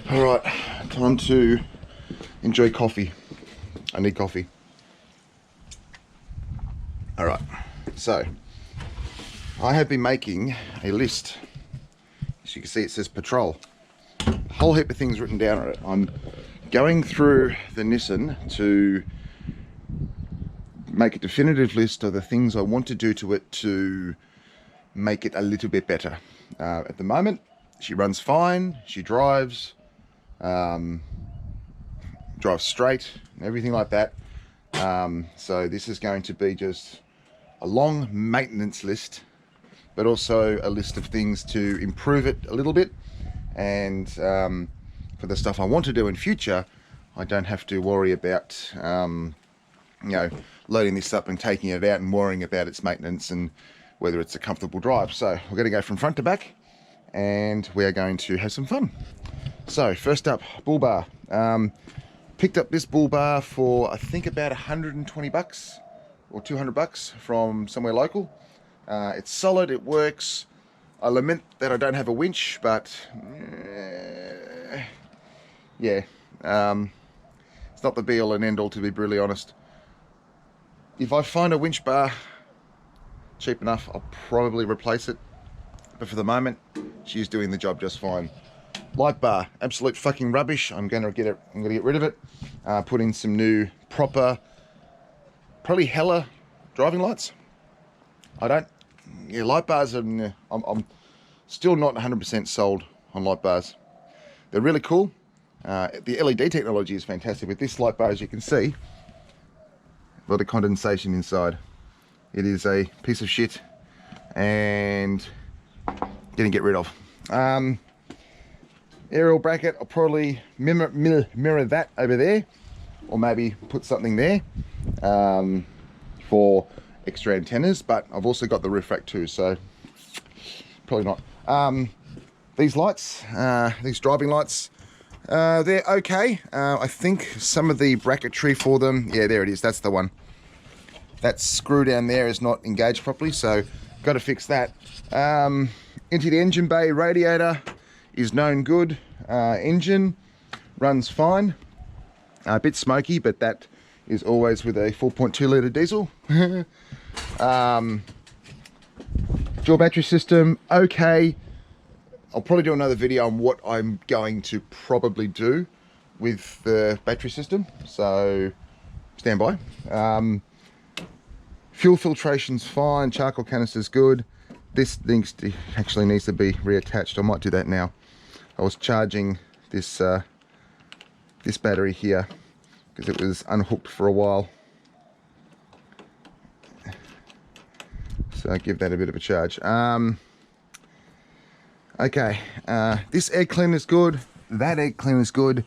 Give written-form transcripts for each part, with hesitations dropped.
All right, time to enjoy coffee. I need coffee. All right, so I have been making a list. As you can see, it says Partol. A whole heap of things written down on it. I'm going through the Nissan to make a definitive list of the things I want to do to it to make it a little bit better. At the moment, she runs fine. She drives straight and everything like that. So this is going to be just a long maintenance list, but also a list of things to improve it a little bit. And for the stuff I want to do in future, I don't have to worry about loading this up and taking it out and worrying about its maintenance and whether it's a comfortable drive. So we're going to go from front to back and we are going to have some fun. So first up, bull bar. Picked up this bull bar for I think about 120 bucks or 200 bucks from somewhere local. It's solid, it works. I lament that I don't have a winch, but yeah, it's not the be all and end all, to be brutally honest. If I find a winch bar cheap enough, I'll probably replace it, but for the moment she's doing the job just fine. Light bar, absolute fucking rubbish. I'm gonna get rid of it. Put in some new proper, probably Hella driving lights. Light bars are, I'm still not 100% sold on light bars. They're really cool. The LED technology is fantastic. With this light bar, as you can see, a lot of condensation inside. It is a piece of shit and gonna get rid of. Aerial bracket, I'll probably mirror that over there, or maybe put something there for extra antennas, but I've also got the roof rack too, so probably not. These lights, these driving lights, they're okay. I think some of the bracketry for them, yeah, there it is, that's the one. That screw down there is not engaged properly, so got to fix that. Into the engine bay, radiator is known good. Engine runs fine. A bit smoky, but that is always with a 4.2 litre diesel. Dual battery system, okay. I'll probably do another video on what I'm going to probably do with the battery system, so stand by. Fuel filtration's fine, charcoal canister's good. This actually needs to be reattached. I might do that now. I was charging this this battery here because it was unhooked for a while. So I give that a bit of a charge. Okay, this air cleaner is good. That air cleaner is good.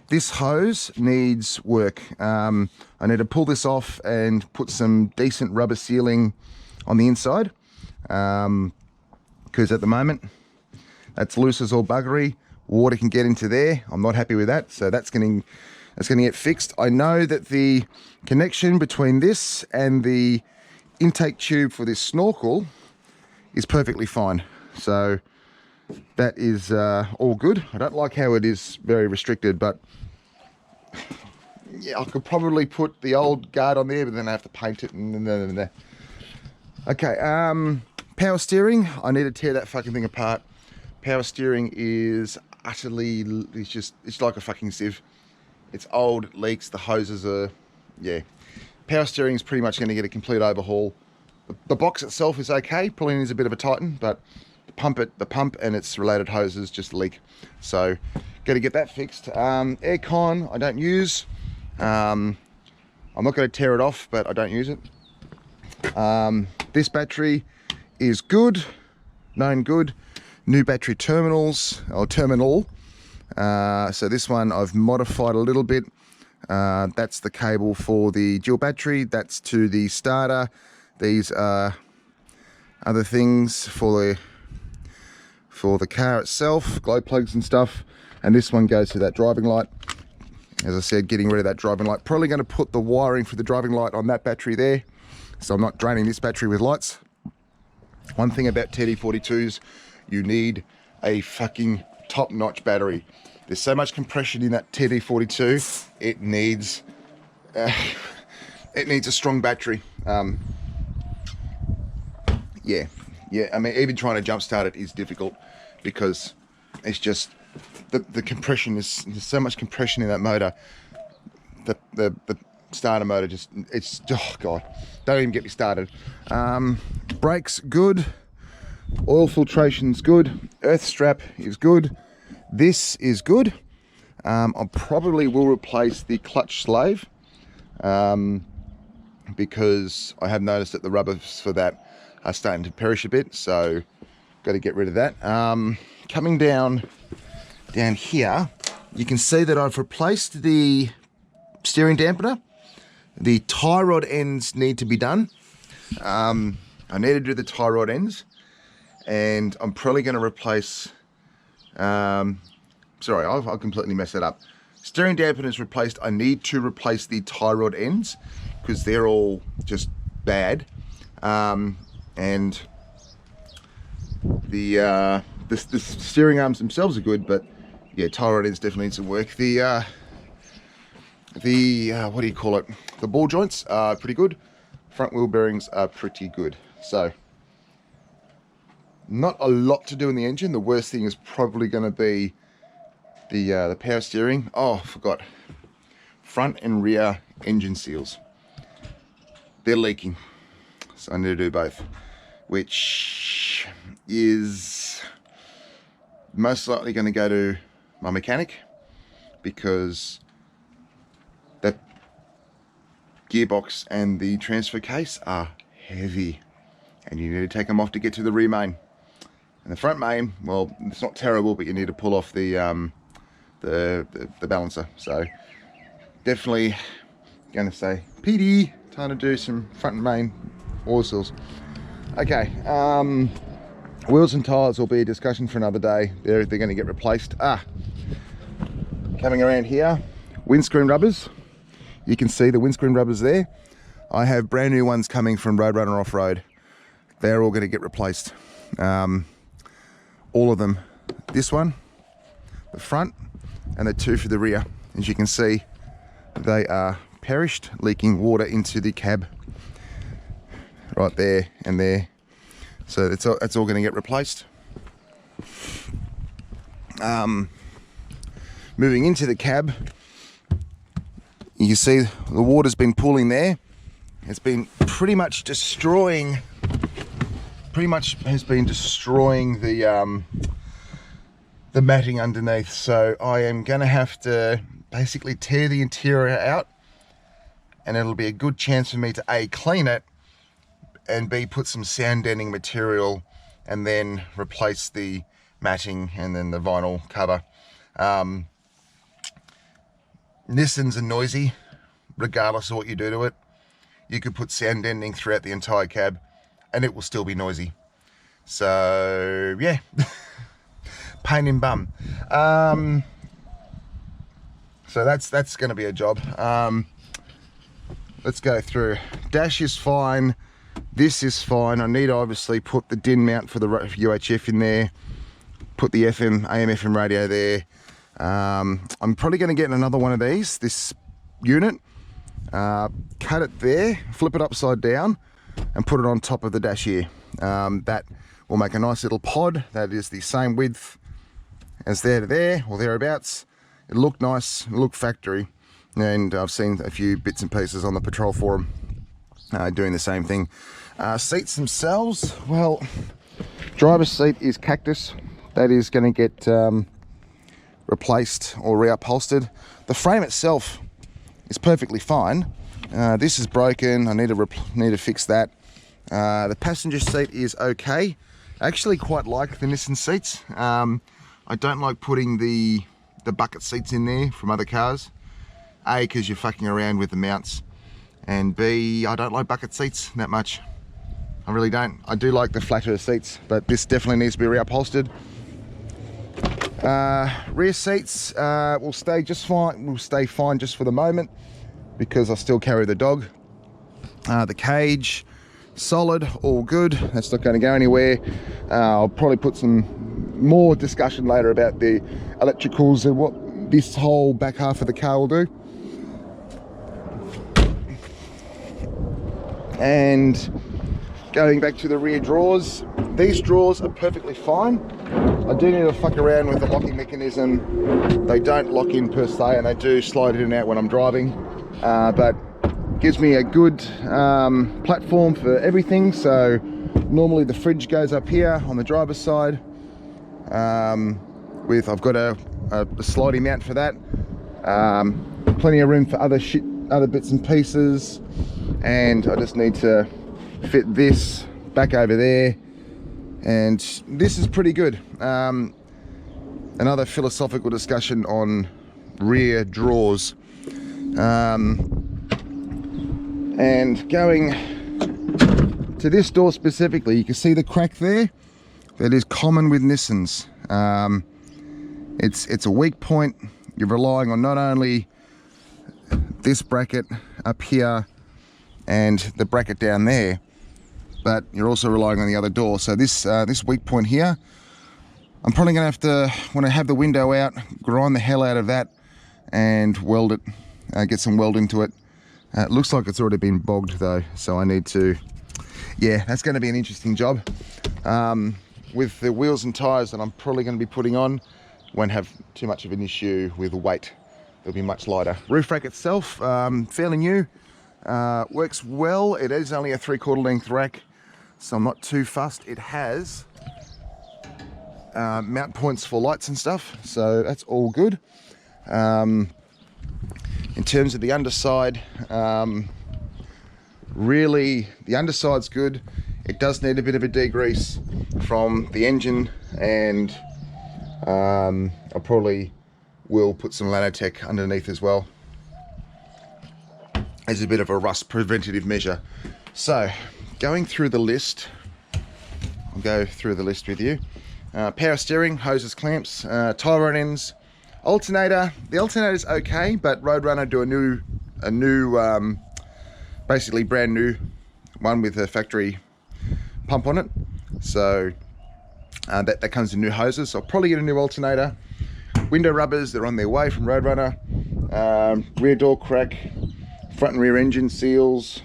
This hose needs work. I need to pull this off and put some decent rubber sealing on the inside, because at the moment that's loose as all buggery. Water can get into there. I'm not happy with that, so that's going to get fixed. I know that the connection between this and the intake tube for this snorkel is perfectly fine, so that is all good. I don't like how it is very restricted, but yeah, I could probably put the old guard on there, but then I have to paint it and okay. Power steering, I need to tear that fucking thing apart. Power steering is utterly, it's like a fucking sieve. It's old, it leaks, the hoses are, yeah. Power steering is pretty much going to get a complete overhaul. The box itself is okay, probably needs a bit of a tighten, but the pump and its related hoses just leak. So, got to get that fixed. Aircon, I don't use. I'm not going to tear it off, but I don't use it. This battery is good, known good. New battery terminals, or terminal. So this one I've modified a little bit. That's the cable for the dual battery. That's to the starter. These are other things for the car itself, glow plugs and stuff. And this one goes to that driving light. As I said, getting rid of that driving light. Probably going to put the wiring for the driving light on that battery there, so I'm not draining this battery with lights. One thing about TD42s, you need a fucking top-notch battery. There's so much compression in that TD42. It needs a strong battery. Yeah. I mean, even trying to jump start it is difficult because it's just the compression is, there's so much compression in that motor. The starter motor just, it's, oh god, don't even get me started. Brakes good, oil filtration's good, earth strap is good, this is good. I probably will replace the clutch slave because I have noticed that the rubbers for that are starting to perish a bit, so got to get rid of that. Coming down here, you can see that I've replaced the steering dampener. The tie rod ends need to be done. I need to do the tie rod ends, and I'm probably going to replace, sorry, I'll completely mess that up. Steering dampener is replaced. I need to replace the tie rod ends because they're all just bad. And the steering arms themselves are good, but yeah, tie rod ends definitely need some work. The what do you call it? The ball joints are pretty good. Front wheel bearings are pretty good. So not a lot to do in the engine. The worst thing is probably going to be the power steering. Oh, I forgot. Front and rear engine seals. They're leaking. So I need to do both, which is most likely going to go to my mechanic because that gearbox and the transfer case are heavy and you need to take them off to get to the rear main. And the front main, well, it's not terrible, but you need to pull off the balancer. So definitely going to say, PD, time to do some front and main oil seals. Okay, wheels and tyres will be a discussion for another day. They're going to get replaced. Coming around here, windscreen rubbers. You can see the windscreen rubbers there. I have brand new ones coming from Roadrunner Off-Road. They're all going to get replaced. All of them. This one, the front, and the two for the rear. As you can see, they are perished, leaking water into the cab. Right there and there. So it's all going to get replaced. Moving into the cab, you can see the water's been pooling there. It's been pretty much destroying the matting underneath. So I am going to have to basically tear the interior out, and it'll be a good chance for me to A, clean it, and B, put some sound deadening material and then replace the matting and then the vinyl cover. Nissans are noisy regardless of what you do to it. You could put sound deadening throughout the entire cab and it will still be noisy. So yeah, pain in bum. So that's going to be a job. Let's go through. Dash is fine. This is fine. I need to obviously put the DIN mount for the UHF in there. Put the AM FM radio there. I'm probably going to get another one of these, this unit. Cut it there, flip it upside down, and put it on top of the dash here. That will make a nice little pod that is the same width as there to there, or thereabouts. It'll look nice, it'll look factory. And I've seen a few bits and pieces on the Patrol forum doing the same thing. Seats themselves, well, driver's seat is cactus. That is going to get replaced or reupholstered. The frame itself is perfectly fine. This is broken. I need to fix that. The passenger seat is okay. I actually quite like the Nissan seats. I don't like putting the bucket seats in there from other cars. A, because you're fucking around with the mounts, and B, I don't like bucket seats that much. I really don't. I do like the flatter seats, but this definitely needs to be reupholstered. Rear seats will stay just fine. Will stay fine just for the moment because I still carry the dog. The cage, solid, all good. That's not going to go anywhere. I'll probably put some more discussion later about the electricals and what this whole back half of the car will do. And going back to the rear drawers, these drawers are perfectly fine. I do need to fuck around with the locking mechanism. They don't lock in per se, and they do slide in and out when I'm driving, but gives me a good platform for everything. So normally the fridge goes up here on the driver's side, I've got a sliding mount for that, plenty of room for other bits and pieces, and I just need to fit this back over there, and this is pretty good. Another philosophical discussion on rear drawers, and going to this door specifically, you can see the crack there. That is common with Nissans. It's a weak point. You're relying on not only this bracket up here and the bracket down there, but you're also relying on the other door. So this weak point here, I'm probably gonna have to, when I have the window out, grind the hell out of that and weld it, get some weld into it. It looks like it's already been bogged though, so I need to, yeah, that's gonna be an interesting job. With the wheels and tires that I'm probably gonna be putting on, won't have too much of an issue with the weight. They'll be much lighter. Roof rack itself, fairly new, works well. It is only a 3/4 length rack, so I'm not too fussed. It has mount points for lights and stuff, so that's all good. In terms of the underside, really the underside's good. It does need a bit of a degrease from the engine, and I probably will put some Lanotech underneath as well as a bit of a rust preventative measure. So going through the list, I'll go through the list with you. Power steering, hoses, clamps, tie rod ends, alternator. The alternator's okay, but Roadrunner do a new basically brand new one with a factory pump on it, so that comes in new hoses, so I'll probably get a new alternator. Window rubbers, they're on their way from Roadrunner. Rear door crack, front and rear engine seals.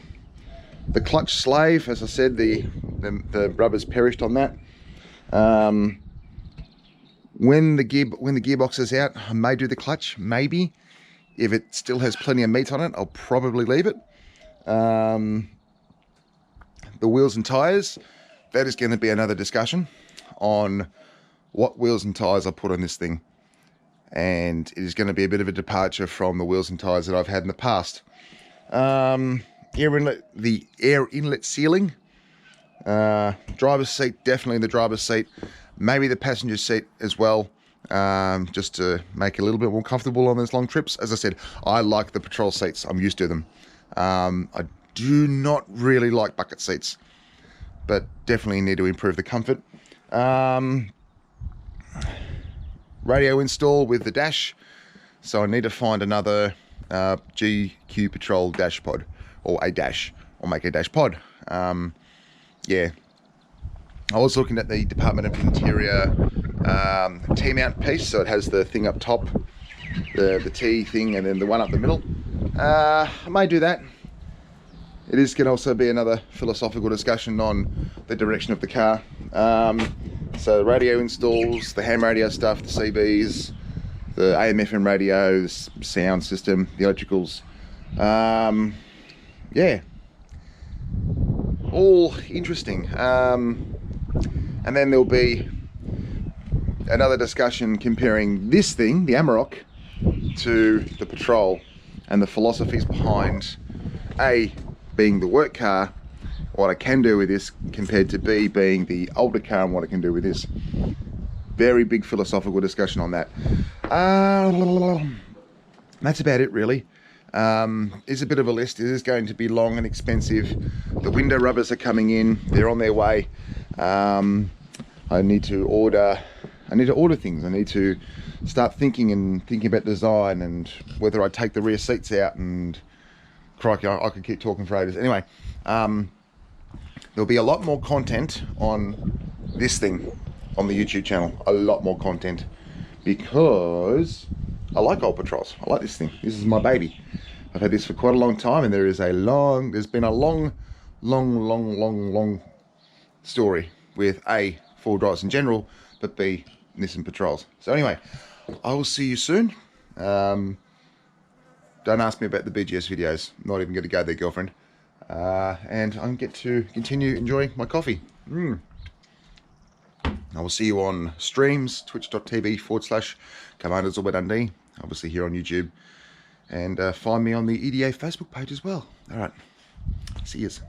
The clutch slave, as I said, the rubbers perished on that. When the gearbox is out, I may do the clutch, maybe. If it still has plenty of meat on it, I'll probably leave it. The wheels and tires, that is going to be another discussion on what wheels and tires I put on this thing, and it is going to be a bit of a departure from the wheels and tires that I've had in the past. The air inlet sealing, driver's seat, definitely the driver's seat, maybe the passenger seat as well, just to make it a little bit more comfortable on those long trips. As I said, I like the patrol seats, I'm used to them. I do not really like bucket seats, but definitely need to improve the comfort. Radio install with the dash, so I need to find another GQ Patrol dash pod, or a dash, or make a dash pod. Yeah, I was looking at the Department of Interior T-mount piece, so it has the thing up top, the T thing, and then the one up the middle. I may do that. It is going to also be another philosophical discussion on the direction of the car. So radio installs, the ham radio stuff, the CBs, the AM/FM radio, the sound system, the electricals. Yeah, all interesting. And then there'll be another discussion comparing this thing, the Amarok, to the Patrol, and the philosophies behind A, being the work car, what I can do with this, compared to B, being the older car and what I can do with this. Very big philosophical discussion on that. That's about it really. It's a bit of a list. It is going to be long and expensive. The window rubbers are coming in, they're on their way. I need to order things. I need to start thinking about design and whether I take the rear seats out, and crikey, I could keep talking for ages. Anyway, there'll be a lot more content on this thing. on the YouTube channel. A lot more content, because I like old patrols. I like this thing. This is my baby. I've had this for quite a long time, and there's been a long story with A, four-wheel drives in general, but B, Nissan Patrols. So anyway, I will see you soon. Don't ask me about the BGS videos. I'm not even going to go there, girlfriend. And I'm going to continue enjoying my coffee. I will see you on streams, twitch.tv/CommandersAllButDundee, obviously here on YouTube, and find me on the EDA Facebook page as well. All right, see yous.